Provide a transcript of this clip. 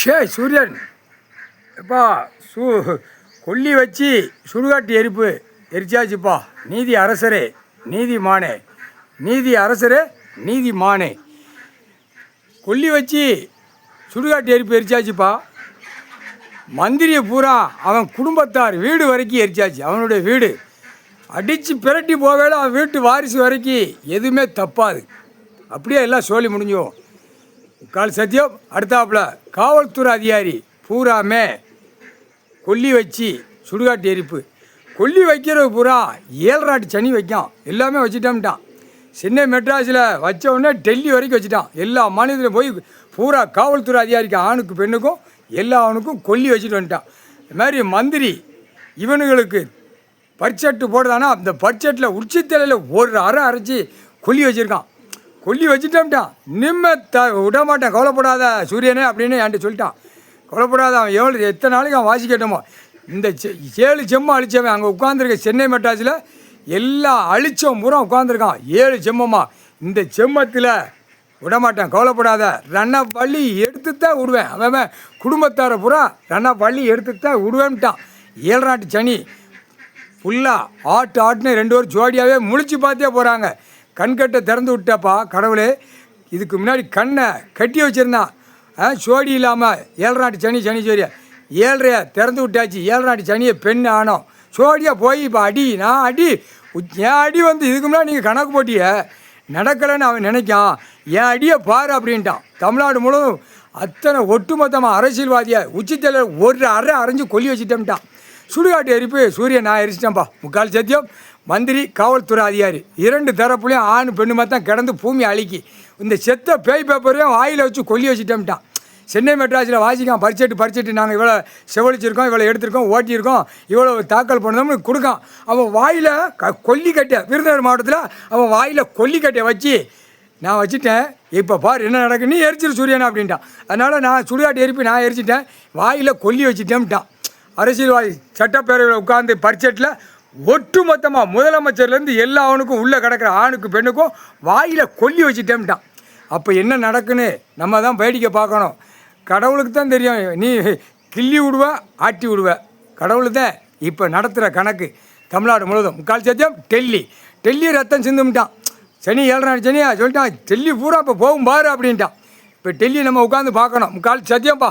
சூரியன் எப்பா கொல்லி வச்சு சுடுகாட்டு எரிப்பு எரிச்சாச்சுப்பா. நீதி அரசரே நீதிமானே, நீதி அரசரே நீதிமானே, கொல்லி வச்சு சுடுகாட்டு எரிப்பு எரிச்சாச்சுப்பா. மந்திரியை பூரா அவன் குடும்பத்தார் வீடு வரைக்கும் எரிச்சாச்சு. அவனுடைய வீடு அடித்து பிரட்டி போவேல அவன் வீட்டு வாரிசு வரைக்கும் எதுவுமே தப்பாது. அப்படியே எல்லாம் சொல்லி முடிஞ்சோம். கால் சத்தியம். அடுத்தாப்புல காவல்துறை அதிகாரி பூராமே கொல்லி வச்சு சுடுகாட்டு எரிப்பு. கொல்லி வைக்கிறது பூரா 7 நாட்டு சனி வைக்கான். எல்லாமே வச்சுட்டோம்ட்டான். சென்னை மெட்ராஸில் வச்ச உடனே டெல்லி வரைக்கும் வச்சுட்டான். எல்லா மாநிலத்திலும் போய் பூரா காவல்துறை அதிகாரிக்கு ஆணுக்கு பெண்ணுக்கும் எல்லாவனுக்கும் கொல்லி வச்சுட்டு வந்துட்டான். இது மாதிரி மந்திரி இவனுங்களுக்கு பட்ஜெட்டு போடுதானா அந்த பட்ஜெட்டில் உச்சித்தலையில் ஒரு அரைச்சி கொல்லி வச்சுருக்கான். கொல்லி வச்சுட்டோம்ட்டான். விடமாட்டேன், கவலைப்படாத சூரியனே அப்படின்னு என்கிட்ட சொல்லிட்டான். கவலைப்படாத, அவன் எத்தனை நாளைக்கு அவன் வாசிக்கட்டுமோ. இந்த 7 செம்மம் அழிச்சவன் அங்கே உட்காந்துருக்க சென்னை மெட்ராஸில் எல்லா அழிச்சவன் பூரா உட்காந்துருக்கான். 7 செம்மம்மா. இந்த செம்மத்தில் விடமாட்டேன், கவலைப்படாத, ரன்னா பள்ளி எடுத்து தான் விடுவேன். அவன் குடும்பத்தாரை பூரா ரன்னா பள்ளி எடுத்து தான் விடுவேன்ட்டான். 7 நாட்டு சனி ஃபுல்லாக ஆட்டுன்னு 2 பேரும் ஜோடியாகவே முழிச்சு பார்த்தே போகிறாங்க. கண்கட்டை திறந்து விட்டப்பா கடவுளே. இதுக்கு முன்னாடி கண்ணை கட்டி வச்சுருந்தான் சோடி இல்லாமல். 7 நாட்டு சனி சோடியா 7 திறந்து விட்டாச்சு. 7 நாட்டு சனியை பெண் ஆனோம் சோடியாக போய் இப்போ நான் என் அடி வந்து இதுக்கு முன்னாடி நீங்கள் கணக்கு போட்டிய நடக்கலைன்னு அவன் நினைக்கான். என் அடியை பாரு அப்படின்ட்டான். தமிழ்நாடு முழுவதும் அத்தனை ஒட்டுமொத்தமாக அரசியல்வாதியை உச்சித்தலையில் ஒரு அரைஞ்சு கொல்லி வச்சுட்டோம்ட்டான். சுடுகாட்டு எரிப்பு சூரியன் நான் எரிச்சிட்டேன்ப்பா. முக்கால் சத்தியம். மந்திரி காவல்துறை அதிகாரி 2 தரப்புலையும் ஆண் பெண்ணுமா தான் கிடந்து பூமி அழிக்கி இந்த செத்த பேய் பேப்பரையும் வாயில் வச்சு கொல்லி வச்சுட்டோம்ட்டான். சென்னை மெட்ராஸில் வாசிக்கான். பறிச்சுட்டு நாங்கள் இவ்வளோ செவழிச்சிருக்கோம், இவ்வளோ எடுத்திருக்கோம், ஓட்டியிருக்கோம், இவ்வளோ தாக்கல் பண்ணோம்னு கொடுக்கான். அவன் வாயில் கொல்லி கட்டிய விருதுநகர் மாவட்டத்தில் அவன் வாயில் கொல்லி கட்டிய வச்சு நான் வச்சுட்டேன். இப்போ பாரு என்ன நடக்கு, நீ எரிச்சிரு சூரியனா அப்படின்ட்டான். அதனால் நான் சுடுகாட்டு எரிப்பு நான் எரிச்சிட்டேன், வாயில் கொல்லி வச்சுட்டேன்ட்டான். அரசியல்வாதி சட்டப்பேரவையில் உட்கார்ந்து பட்ஜெட்டில் ஒட்டு மொத்தமாக முதலமைச்சர்லேருந்து எல்லாவனுக்கும் உள்ளே கிடக்கிற ஆணுக்கு பெண்ணுக்கும் வாயில் கொல்லி வச்சுட்டேன்ட்டான். அப்போ என்ன நடக்குன்னு நம்ம தான் வேடிக்கை பார்க்கணும். கடவுளுக்கு தான் தெரியும். நீ கிள்ளி விடுவ ஆட்டி விடுவ, கடவுளுக்கு தான் இப்போ நடத்துகிற கணக்கு. தமிழ்நாடு முழுவதும் முக்கால் சத்தியம். டெல்லி ரத்தம் சிந்தும்ட்டான். சனி 7 நாள் சனியா சொல்லிட்டான். டெல்லி பூரா இப்போ போகும் பாரு அப்படின்ட்டான். இப்போ டெல்லி நம்ம உட்காந்து பார்க்கணும். முக்கால் சத்தியம்ப்பா.